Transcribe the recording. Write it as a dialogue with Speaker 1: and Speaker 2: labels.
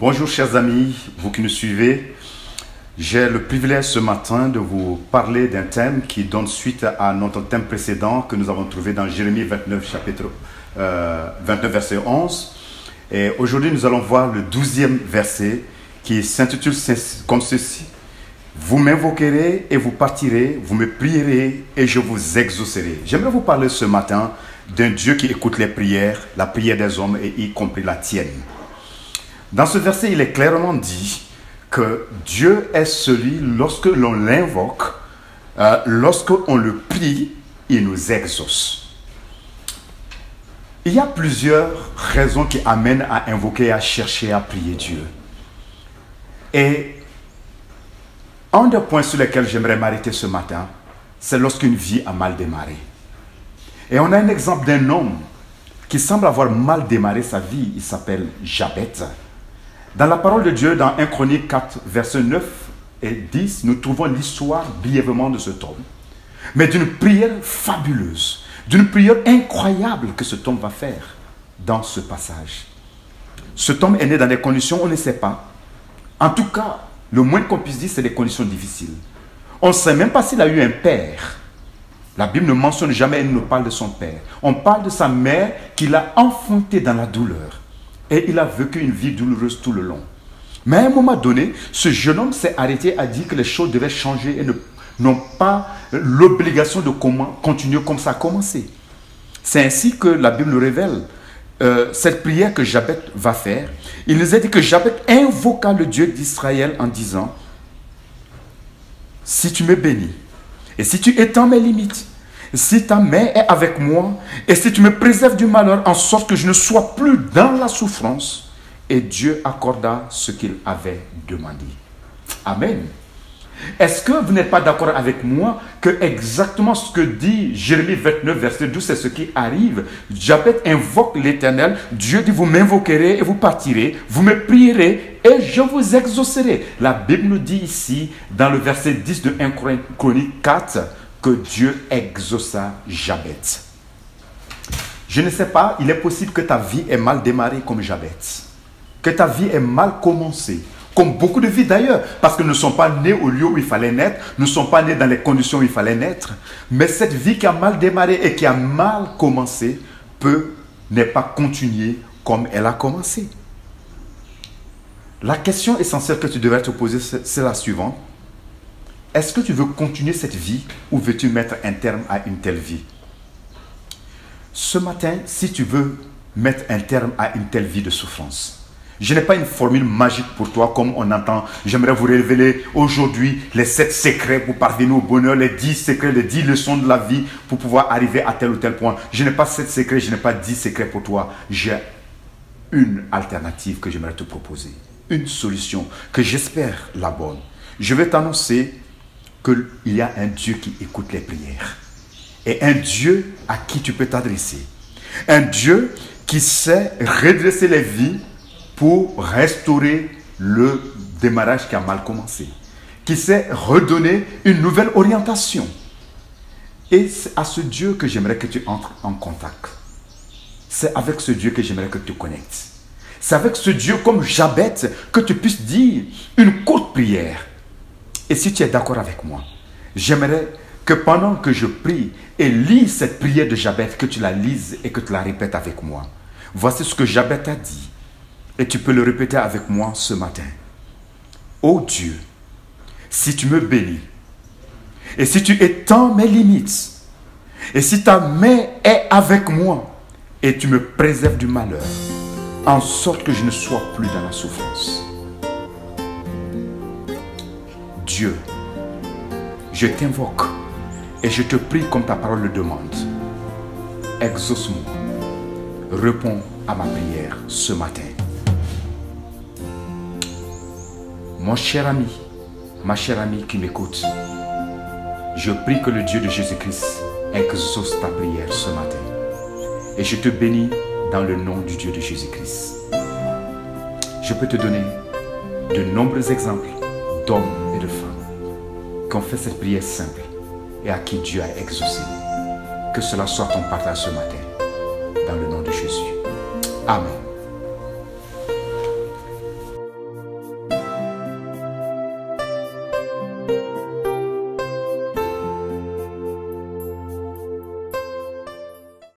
Speaker 1: Bonjour chers amis, vous qui nous suivez. J'ai le privilège ce matin de vous parler d'un thème qui donne suite à notre thème précédent que nous avons trouvé dans Jérémie 29, chapitre 29, verset 11. Et aujourd'hui, nous allons voir le 12e verset qui s'intitule comme ceci. Vous m'invoquerez et vous partirez, vous me prierez et je vous exaucerai. J'aimerais vous parler ce matin d'un Dieu qui écoute les prières, la prière des hommes et y compris la tienne. Dans ce verset, il est clairement dit que Dieu est celui, lorsque l'on l'invoque, lorsqu'on le prie, il nous exauce. Il y a plusieurs raisons qui amènent à invoquer, à chercher, à prier Dieu. Et un des points sur lesquels j'aimerais m'arrêter ce matin, c'est lorsqu'une vie a mal démarré. Et on a un exemple d'un homme qui semble avoir mal démarré sa vie. Il s'appelle Jabet. Dans la parole de Dieu, dans 1 Chronique 4, versets 9 et 10, nous trouvons l'histoire brièvement de cet homme, mais d'une prière fabuleuse, d'une prière incroyable que cet homme va faire dans ce passage. Cet homme est né dans des conditions, on ne sait pas. En tout cas, le moins qu'on puisse dire, c'est des conditions difficiles. On ne sait même pas s'il a eu un père. La Bible ne mentionne jamais, elle ne parle de son père. On parle de sa mère qui l'a enfanté dans la douleur. Et il a vécu une vie douloureuse tout le long. Mais à un moment donné, ce jeune homme s'est arrêté à dire que les choses devaient changer et n'ont pas l'obligation de continuer comme ça a commencé. C'est ainsi que la Bible nous révèle cette prière que Jabet va faire. Il nous a dit que Jabet invoqua le Dieu d'Israël en disant « Si tu me bénis, et si tu étends mes limites, si ta main est avec moi, et si tu me préserves du malheur, en sorte que je ne sois plus dans la souffrance. » Et Dieu accorda ce qu'il avait demandé. Amen. Est-ce que vous n'êtes pas d'accord avec moi que exactement ce que dit Jérémie 29, verset 12, c'est ce qui arrive? Jabet invoque l'Éternel. Dieu dit, vous m'invoquerez et vous partirez. Vous me prierez et je vous exaucerai. La Bible nous dit ici, dans le verset 10 de 1 Chronique 4, que Dieu exauça Jabet. Je ne sais pas, il est possible que ta vie ait mal démarré comme Jabet. Que ta vie ait mal commencé. Comme beaucoup de vies d'ailleurs, parce que nous ne sommes pas nés au lieu où il fallait naître, nous ne sommes pas nés dans les conditions où il fallait naître. Mais cette vie qui a mal démarré et qui a mal commencé n'est pas continuer comme elle a commencé. La question essentielle que tu devrais te poser, c'est la suivante. Est-ce que tu veux continuer cette vie ou veux-tu mettre un terme à une telle vie? Ce matin, si tu veux mettre un terme à une telle vie de souffrance, je n'ai pas une formule magique pour toi comme on entend. J'aimerais vous révéler aujourd'hui les 7 secrets pour parvenir au bonheur, les 10 secrets, les 10 leçons de la vie pour pouvoir arriver à tel ou tel point. Je n'ai pas 7 secrets, je n'ai pas 10 secrets pour toi. J'ai une alternative que j'aimerais te proposer. Une solution que j'espère la bonne. Je vais t'annoncer qu'il y a un Dieu qui écoute les prières. Et un Dieu à qui tu peux t'adresser. Un Dieu qui sait redresser les vies pour restaurer le démarrage qui a mal commencé. Qui sait redonner une nouvelle orientation. Et c'est à ce Dieu que j'aimerais que tu entres en contact. C'est avec ce Dieu que j'aimerais que tu te connectes. C'est avec ce Dieu comme Jabet que tu puisses dire une courte prière. Et si tu es d'accord avec moi, j'aimerais que pendant que je prie et lis cette prière de Jabet, que tu la lises et que tu la répètes avec moi. Voici ce que Jabet a dit. Et tu peux le répéter avec moi ce matin. Ô Dieu, si tu me bénis, et si tu étends mes limites, et si ta main est avec moi, et tu me préserves du malheur, en sorte que je ne sois plus dans la souffrance. Dieu, je t'invoque et je te prie comme ta parole le demande. Exauce-moi. Réponds à ma prière ce matin. Mon cher ami, ma chère amie qui m'écoute, je prie que le Dieu de Jésus-Christ exauce ta prière ce matin. Et je te bénis dans le nom du Dieu de Jésus-Christ. Je peux te donner de nombreux exemples d'hommes et de femmes qui ont fait cette prière simple et à qui Dieu a exaucé. Que cela soit ton partage ce matin, dans le nom de Jésus. Amen.